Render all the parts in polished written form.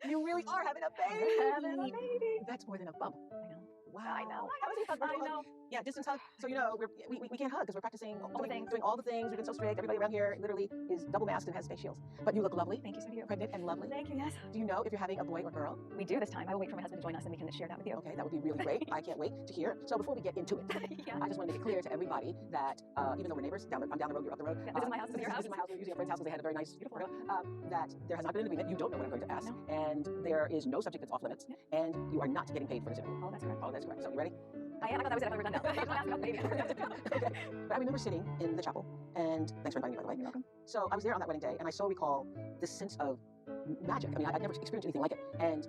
You really are having a baby. Having a baby. That's more than a bump. I know. Wow. I know. I know. Yeah, distance hug. So, we can't hug because we're practicing doing all the things. We've been so strict. Everybody around here literally is double masked and has face shields. But you look lovely. Thank you, so do you. Pregnant and lovely. Thank you, yes. Do you know if you're having a boy or girl? We do this time. I will wait for my husband to join us and we can share that with you. Okay, that would be really great. I can't wait to hear. So before we get into it, Yeah. I just want to make it clear to everybody that even though we're neighbors, I'm down the road, you're up the road. Yeah, this is my house, this is your house. This is my house. We're using a friend's house because they had a very nice, Beautiful. that there has not been an agreement. You don't know what I'm going to ask. No. And there is no subject that's off limits. Yeah. And you are not getting paid for this interview. Oh, that's correct. Oh, that's correct. So you ready? I am. I thought that was it. I thought we were done now. Don't ask about the baby. Okay. But I remember sitting in the chapel, and thanks for inviting me, by the way. You're welcome. So I was there on that wedding day, and I so recall this sense of magic. I mean, I'd never experienced anything like it. And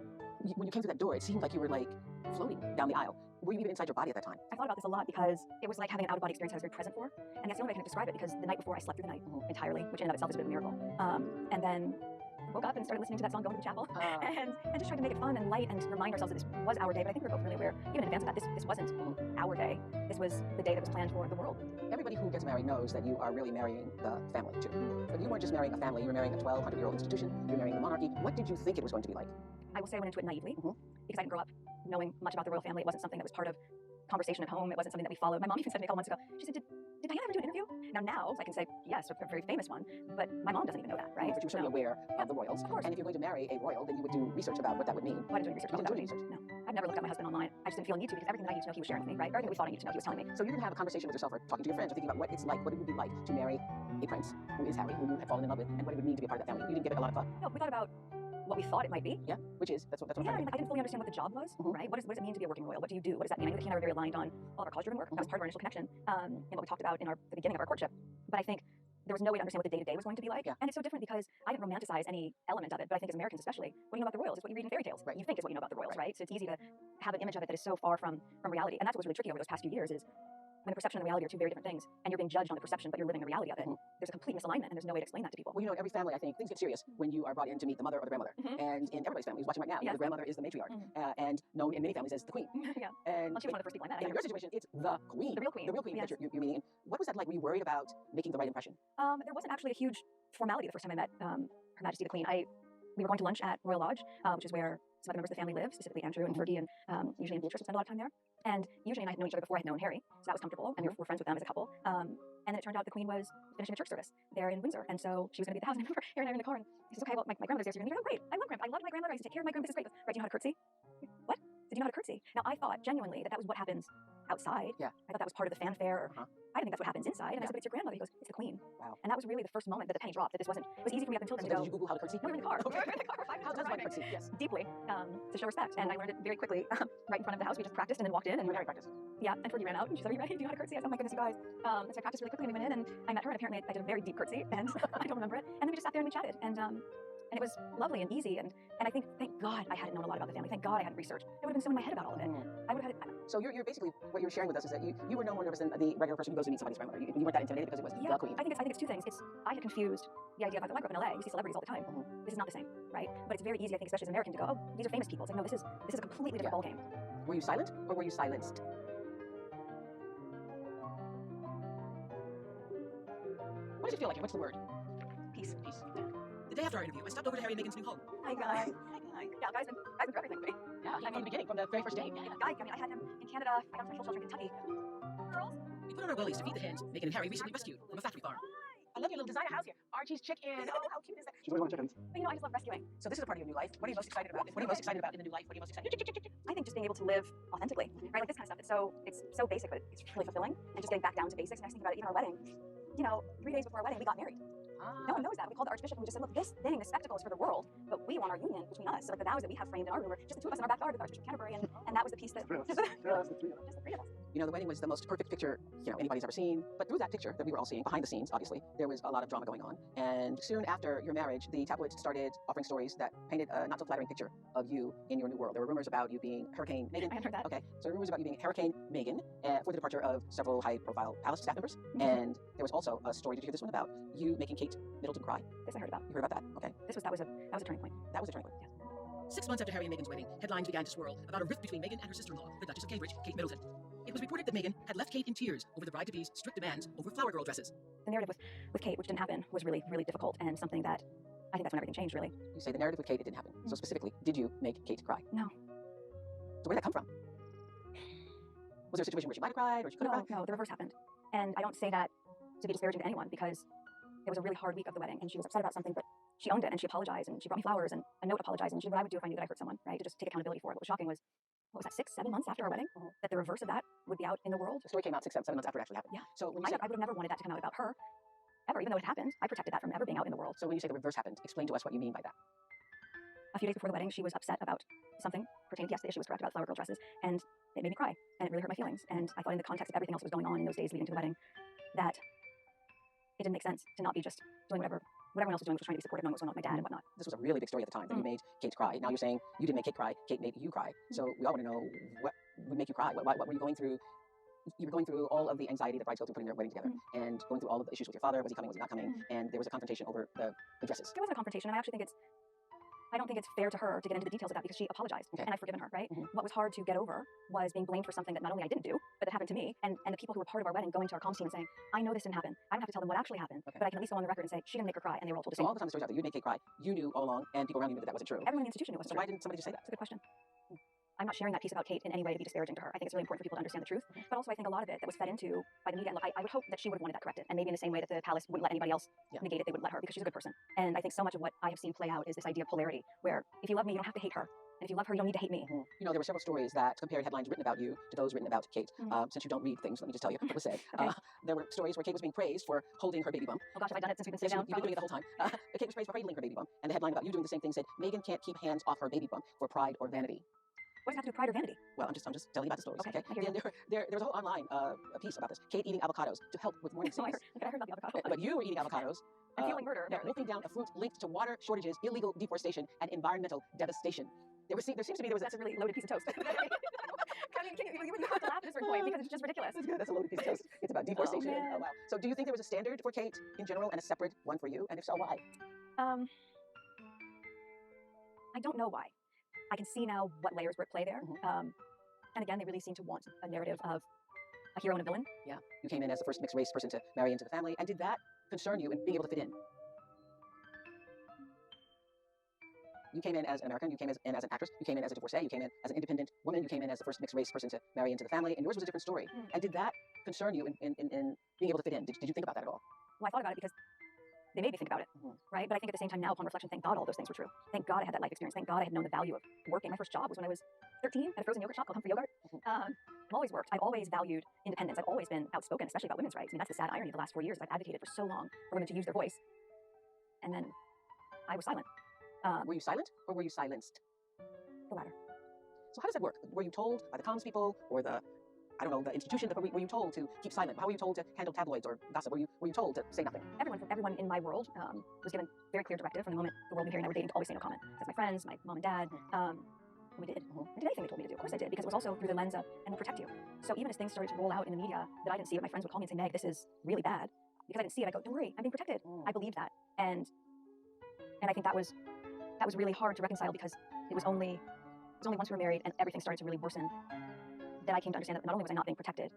when you came through that door, it seemed like you were like floating down the aisle. Were you even inside your body at that time? I thought about this a lot because it was like having an out-of-body experience I was very present for. And that's the only way I can describe it because the night before I slept through the night entirely, which in and of itself is a bit of a miracle. And then woke up and started listening to that song Going to the Chapel and just tried to make it fun and light and remind ourselves that this was our day. But I think we were both really aware, even in advance of that, this wasn't our day. This was the day that was planned for the world. Everybody who gets married knows that you are really marrying the family too. But you weren't just marrying a family, you were marrying a 1,200-year-old institution, you're marrying the monarchy. What did you think it was going to be like? I will say I went into it naively because I didn't grow up knowing much about the royal family. It wasn't something that was part of conversation at home. It wasn't something that we followed. My mom even said to me a couple months ago, she said, did Diana ever do an interview? Now I can say, yes, a very famous one, but my mom doesn't even know that, right? But you were certainly aware of the royals. Of course. And if you're going to marry a royal, then you would do research about what that would mean. Why did you do research? You didn't do any research? research? No. I've never looked at my husband online. I just didn't feel a need to because everything that I needed to know he was sharing with me, right? Everything we thought I needed to know he was telling me. So you didn't have a conversation with yourself or talking to your friends or thinking about what it's like, what it would be like to marry a prince who is Harry, who you have fallen in love with, and what it would mean to be a part of that family. You didn't give it a lot of thought. No, we thought about what we thought it might be. Yeah, which is, that's what I'm I saying. didn't fully understand what the job was, right? What does it mean to be a working royal? What do you do? What does that mean? I know that he and I were very aligned on all of our college-driven work. That was part of our initial connection and what we talked about in the beginning of our courtship. But I think there was no way to understand what the day-to-day was going to be like. Yeah. And it's so different because I didn't romanticize any element of it, but I think as Americans especially, what you know about the royals is what you read in fairy tales. Right. You think is what you know about the royals, right? So it's easy to have an image of it that is so far from reality. And that's what was really tricky over those past few years is when the perception and the reality are two very different things, and you're being judged on the perception, but you're living the reality of it. There's a complete misalignment, and there's no way to explain that to people. Well, in every family, I think, things get serious when you are brought in to meet the mother or the grandmother. And in everybody's family, who's watching right now, the grandmother is the matriarch, and known in many families as the queen. Yeah. And Well, she was one of the first people I met. in your situation, it's the queen. The real queen. The real queen Yes. that you're meeting. And what was that like? Were you worried about making the right impression? There wasn't actually a huge formality the first time I met Her Majesty the Queen. We were going to lunch at Royal Lodge, which is where some other members of the family live, specifically Andrew and Fergie, and usually Beatrice would spend a lot of time there. And usually and I had known each other before I had known Harry, so that was comfortable, and we're friends with them as a couple. And then it turned out the Queen was finishing a church service there in Windsor, and so she was going to be at the house. And I remember Harry and I were in the car, and he says, "Okay, well, my grandmother's there, so you're going to be, oh, great, I love grandma. I loved my grandmother. I used to take care of my grandmother. This is great. Right, do you know how to curtsy? What? Did you know how to curtsy? Now, I thought genuinely that was what happens outside. Yeah. I thought that was part of the fanfare. I didn't think that's what happens inside. And I said, but it's your grandmother. He goes, it's the Queen. Wow. And that was really the first moment that the penny dropped, that this wasn't, it was easy for me up until then So to go. did you Google how to curtsy? No, we were in the car. Okay. We were in the car for 5 minutes. How does one driving. curtsy? Yes. Deeply, to show respect. And I learned it very quickly right in front of the house. We just practiced and then walked in. And Harry practiced. Yeah, and Fergie ran out and she said, are you ready? Do you know how to curtsy? I said, oh my goodness, you guys. So I practiced really quickly and we went in and I met her and apparently I did a very deep curtsy and I don't remember it. And then we just sat there and we chatted and it was lovely and easy and I think, thank God I hadn't known a lot about the family. Thank God I hadn't researched. It would have been so in my head about all of it. I would have had it. So you're basically, what you're sharing with us is that you were no more nervous than the regular person who goes to meet somebody's grandmother. You weren't that intimidated because it was the Queen. I think it's two things. I had confused the idea of, I grew up in LA, you see celebrities all the time. This is not the same, right? But it's very easy, I think, especially as an American, to go, oh, these are famous people. It's like, no, this is a completely different ballgame. Were you silent or were you silenced? What does it feel like here? What's the word? Peace. Peace. The day after our interview, I stopped over to Harry and Meghan's new home. Hi, guys. Yeah, guys been through everything for me. Yeah, from the beginning, from the very first day. Yeah, I had him in Canada. I got him from shelter in Kentucky. Girls. We put on our wellies to feed the hens Meghan and Harry recently rescued from a factory farm. I love your little designer house here. Archie's chicken. Oh, how cute is that? She's always wanted chickens. But I just love rescuing. So this is a part of your new life. What are you most excited about? What are you most excited about in the new life? What are you most excited? I think just being able to live authentically, right? Like this kind of stuff. It's so basic, but it's really fulfilling. And just getting back down to basics. And I was thinking about it, even our wedding. 3 days before our wedding, we got married. No one knows that. We called the Archbishop and we just said, look, this spectacle is for the world, but we want our union between us. So like the vows that we have framed in our room are just the two of us in our backyard with Archbishop Canterbury, and that was the piece that just the three of us. The wedding was the most perfect picture anybody's ever seen. But through that picture that we were all seeing behind the scenes, obviously, there was a lot of drama going on. And soon after your marriage, the tabloids started offering stories that painted a not so flattering picture of you in your new world. There were rumors about you being Hurricane Meghan. I heard that. Okay, so rumors about you being Hurricane Meghan for the departure of several high-profile palace staff members. And there was also a story, did you hear this one, about you making Kate Middleton cry? This I heard about. You heard about that? Okay. That was a turning point. That was a turning point. Yes. 6 months after Harry and Meghan's wedding, headlines began to swirl about a rift between Meghan and her sister-in-law, the Duchess of Cambridge, Kate Middleton. It was reported that Meghan had left Kate in tears over the bride-to-be's strict demands over flower girl dresses. The narrative with Kate, which didn't happen, was really, really difficult and something that I think that's when everything changed, really. You say the narrative with Kate, it didn't happen. So specifically, did you make Kate cry? No. So where did that come from? Was there a situation where she might have cried or she could have cried? No, the reverse happened. And I don't say that to be disparaging to anyone, because it was a really hard week of the wedding and she was upset about something, but she owned it and she apologized and she brought me flowers and a note apologizing. And she did what I would do if I knew that I hurt someone, right? To just take accountability for it. What was shocking was, what was that, 6, 7 months after our wedding? That the reverse of that would be out in the world. The story came out 6, 7 months after it actually happened. Yeah. So when you I say, would have never wanted that to come out about her, ever. Even though it happened, I protected that from ever being out in the world. so when you say the reverse happened, explain to us what you mean by that. A few days before the wedding, she was upset about something pertaining to, yes, the issue was correct about flower girl dresses, and it made me cry, and it really hurt my feelings. And I thought in the context of everything else that was going on in those days leading to the wedding, that it didn't make sense to not be just doing what everyone else was doing, was trying to be supportive, knowing what was going on with my dad and whatnot. This was a really big story at the time that you made Kate cry. Now you're saying you didn't make Kate cry, Kate made you cry. So we all want to know what would make you cry. What were you going through? You were going through all of the anxiety that brides go through putting their wedding together and going through all of the issues with your father. Was he coming? Was he not coming? And there was a confrontation over the dresses. There wasn't a confrontation, and I don't think it's fair to her to get into the details of that, because she apologized and I've forgiven her, right? What was hard to get over was being blamed for something that not only I didn't do, but that happened to me, and the people who were part of our wedding going to our comms team and saying, I know this didn't happen. I don't have to tell them what actually happened, but I can at least go on the record and say, she didn't make her cry, and they were all told the So same. all the time the stories out there, you made Kate cry, you knew all along, and people around you knew that wasn't true. Everyone in the institution knew it So wasn't true. why didn't somebody just say that? It's a good question. I'm not sharing that piece about Kate in any way to be disparaging to her. I think it's really important for people to understand the truth. But also I think a lot of it that was fed into by the media, look, I would hope that she would have wanted that corrected. And maybe in the same way that the palace wouldn't let anybody else negate it, they wouldn't let her, because she's a good person. And I think so much of what I have seen play out is this idea of polarity, where if you love me, you don't have to hate her. And if you love her, you don't need to hate me. You know, there were several stories that compared headlines written about you to those written about Kate. Since you don't read things, let me just tell you what was said. There were stories where Kate was being praised for holding her baby bump. Oh gosh, have I done it since we've been Yes, sitting down? you've been doing it the whole time. Kate was praised for cradling her baby bump. And the headline about you doing the same thing said, Meghan can't keep hands off her baby bump for pride or vanity. What does that have to do with pride or vanity? Well, I'm just telling you about the stories, okay? I hear you. There was a whole online a piece about this. Kate eating avocados to help with morning So I sickness. heard about the avocado. But you were eating avocados. I'm feeling murder. No, wolfing down a fruit linked to water shortages, illegal deforestation, and environmental devastation. There seems to be That's a really loaded piece of toast. I mean, you have to laugh at a certain point because it's just ridiculous. That's good. That's a loaded piece of toast. It's about deforestation. man. Oh, wow. So do you think there was a standard for Kate in general and a separate one for you? And if so, why? I don't know why. I can see now what layers were at play there. And again, they really seem to want a narrative of a hero and a villain. Yeah. You came in as the first mixed race person to marry into the family. And did that concern you in being able to fit in? You came in as an American, you came in as an actress, you came in as a divorcee, you came in as an independent woman, you came in as the first mixed race person to marry into the family, and yours was a different story. And did that concern you in being able to fit in? Did you think about that at all? Well, I thought about it because they made me think about it, right? But I think at the same time now, upon reflection, thank God all those things were true. Thank God I had that life experience. Thank God I had known the value of working. My first job was when I was 13 at a frozen yogurt shop called Humphrey Yogurt. I've always worked. I've always valued independence. I've always been outspoken, especially about women's rights. I mean, that's the sad irony of the last 4 years. I've advocated for so long for women to use their voice, and then I was silent. Were you silent or were you silenced? The latter. So how does that work? Were you told by the comms people or the institution? Were you told to keep silent? How were you told to handle tabloids or gossip? Were you told to say nothing? Everyone in my world was given very clear directive from the moment the world knew Harry and I were dating to always say no comment. That's my friends, my mom and dad. We did. I did anything they told me to do. Of course I did, because it was also through the lens of, and we'll protect you. So even as things started to roll out in the media that I didn't see it, my friends would call me and say, Meg, this is really bad. Because I didn't see it, I go, don't worry, I'm being protected. I believed that. And I think that was really hard to reconcile, because it was only once we were married and everything started to really worsen that I came to understand that not only was I not being protected,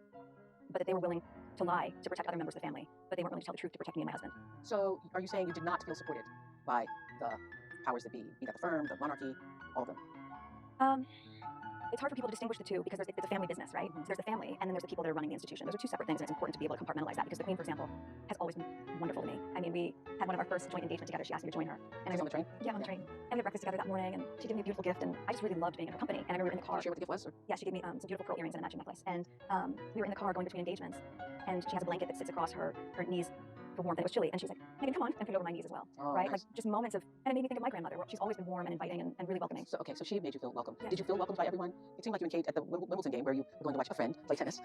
but that they were willing to lie to protect other members of the family, but they weren't willing to tell the truth to protect me and my husband. So are you saying you did not feel supported by the powers that be that the firm, the monarchy, all of them? It's hard for people to distinguish the two, because it's a family business, right? So there's the family, and then there's the people that are running the institution. Those are two separate things, and it's important to be able to compartmentalize that, because the Queen, for example, has always been wonderful to me. I mean, we had one of our first joint engagements together. She asked me to join her. And on the train? Yeah, on the train. And we had breakfast together that morning, and she gave me a beautiful gift, and I just really loved being in her company. And I remember in the car. Share what the gift was? Or? Yeah, she gave me some beautiful pearl earrings and a matching necklace. And we were in the car going between engagements, and she has a blanket that sits across her knees for warmth, and it was chilly. And she was like, Megan, come on, and put it over my knees as well. Right? Nice. Like just moments of, and it made me think of my grandmother, where she's always been warm and inviting and really welcoming. So she made you feel welcome. Yeah. Did you feel welcomed by everyone? It seemed like you and Kate at the Wimbledon game, where you were going to watch a friend play tennis.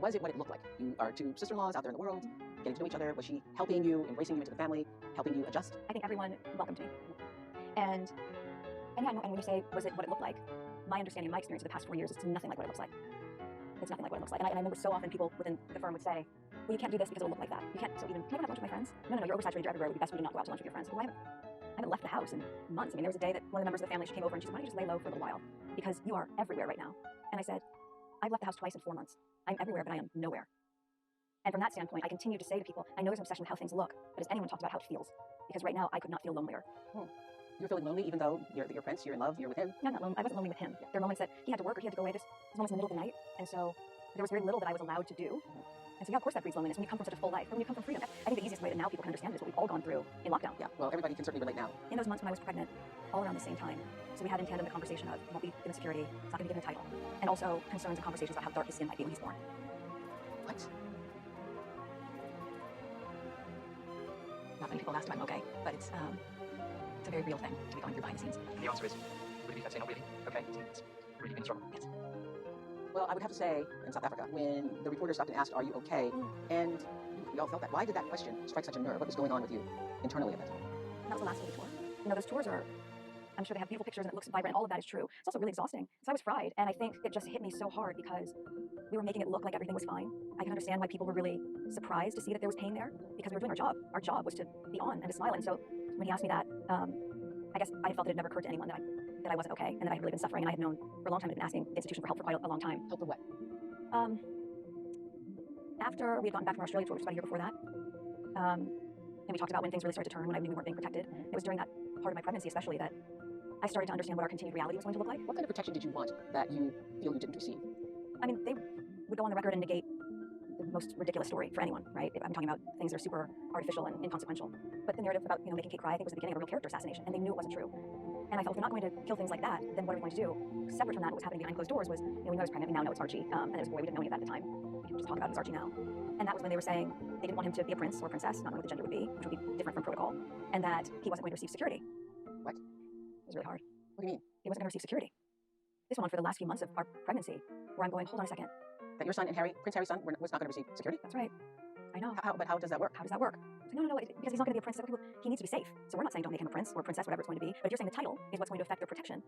Was it what it looked like? You are two sister-in-laws out there in the world, getting to know each other. Was she helping you, embracing you into the family, helping you adjust? I think everyone welcomed me. And yeah, and when you say, was it what it looked like? My understanding, my experience of the past 4 years, it's nothing like what it looks like. It's nothing like what it looks like. And I remember so often people within the firm would say, well, you can't do this because it'll look like that. You can't, so even, can I go have lunch with my friends? No, you're oversaturated, you're everywhere. It would be best for you to not go out to lunch with your friends. Well, I haven't left the house in months. I mean, there was a day that one of the members of the family, she came over and she said, why don't you just lay low for a little while? Because you are everywhere right now. And I said, I've left the house twice in 4 months. I'm everywhere, but I am nowhere. And from that standpoint, I continue to say to people, I know there's an obsession with how things look, but has anyone talked about how it feels? because right now I could not feel lonelier. You're feeling lonely even though you're Prince, you're in love, you're with him? No, I'm not lonely. I wasn't lonely with him. There are moments that he had to work or he had to go away. There's moments in the middle of the night, and so there was very little that I was allowed to do. And so, yeah, of course that breeds loneliness when you come from such a full life, or when you come from freedom. I think the easiest way that now people can understand it is what we've all gone through in lockdown. Yeah, well, everybody can certainly relate now. In those months when I was pregnant, all around the same time, so we had in tandem the conversation of, he won't be given security, he's not going to be given a title, and also concerns and conversations about how dark his skin might be when he's born. What? Not many people have asked if I'm okay, but it's a very real thing to be going through behind the scenes. The answer is, would it be fair to say not really? Okay, it's really been a struggle. Yes. Well, I would have to say, in South Africa, when the reporter stopped and asked, are you okay? And we all felt that. Why did that question strike such a nerve? What was going on with you internally at that time? That was the last of the tour. You know, those tours are, I'm sure they have beautiful pictures and it looks vibrant. All of that is true. It's also really exhausting. So I was fried, and I think it just hit me so hard because we were making it look like everything was fine. I can understand why people were really surprised to see that there was pain there because we were doing our job. Our job was to be on and to smile. And so when he asked me that, I guess I felt that it never occurred to anyone that I wasn't okay and that I had really been suffering. And I had known for a long time, I'd been asking the institution for help for quite a long time. Help with what? After we had gotten back from our Australia tour, which was about a year before that, and we talked about when things really started to turn, when I knew we weren't being protected. It was during that part of my pregnancy especially that I started to understand what our continued reality was going to look like. What kind of protection did you want that you feel you didn't receive? I mean, they would go on the record and negate the most ridiculous story for anyone, right? I'm talking about things that are super artificial and inconsequential. But the narrative about, making Kate cry, I think was the beginning of a real character assassination, and they knew it wasn't true. And I thought, if we're not going to kill things like that, then what are we going to do? Separate from that, what was happening behind closed doors was, we know I was pregnant, we now know it's Archie, and it was a boy, we didn't know any of that at the time. We can just talk about it as Archie now. And that was when they were saying they didn't want him to be a prince or a princess, not knowing what the gender would be, which would be different from protocol, and that he wasn't going to receive security. What? It was really hard. What do you mean? He wasn't going to receive security. This went on for the last few months of our pregnancy, where I'm going, hold on a second. That your son and Prince Harry's son was not going to receive security? That's right. I know. But how does that work? How does that work? So no, because he's not going to be a prince. He needs to be safe. So we're not saying don't make him a prince or a princess, whatever it's going to be. But if you're saying the title is what's going to affect their protection,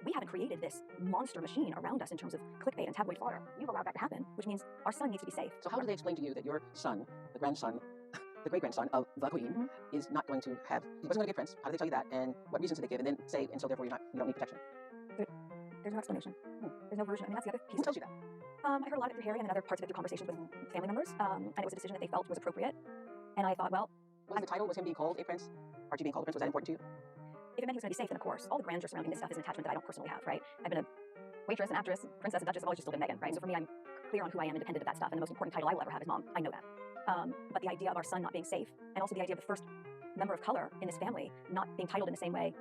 we haven't created this monster machine around us in terms of clickbait and tabloid fodder. You've allowed that to happen, which means our son needs to be safe. So how do they explain to you that your son, the grandson, the great-grandson of the Queen, is not going to have, he wasn't going to get prince? How do they tell you that? And what reasons did they give? And then say, and so therefore you don't need protection? There's no explanation. There's no version. I mean, that's the other piece. Who tells you that? I heard a lot of it through Harry and then other parts of it through conversations with family members. And it was a decision that they felt was appropriate. And I thought, well, was him being called a prince? Archie being called a prince, was that important to you? If it meant he was going to be safe, then of course. All the grandeur surrounding this stuff is an attachment that I don't personally have, right? I've been a waitress, an actress, princess, a duchess. I've always just still been Meghan, right? So for me, I'm clear on who I am, independent of that stuff. And the most important title I will ever have is mom. I know that. But the idea of our son not being safe, and also the idea of the first member of color in this family not being titled in the same way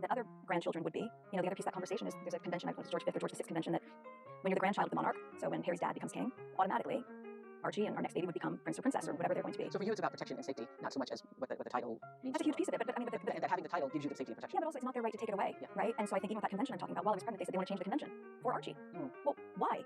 that other grandchildren would be. The other piece of that conversation is there's a convention, I went to George V or George VI convention, that when you're the grandchild of the monarch, so when Harry's dad becomes king, automatically Archie and our next baby would become prince or princess or whatever they're going to be. So for you, it's about protection and safety, not so much as what the title means. That's a huge piece of it, but that having the title gives you the safety and protection. Yeah, but also it's not their right to take it away, right? And so I think even with that convention I'm talking about, while I was pregnant, they said they want to change the convention for Archie. Well, why?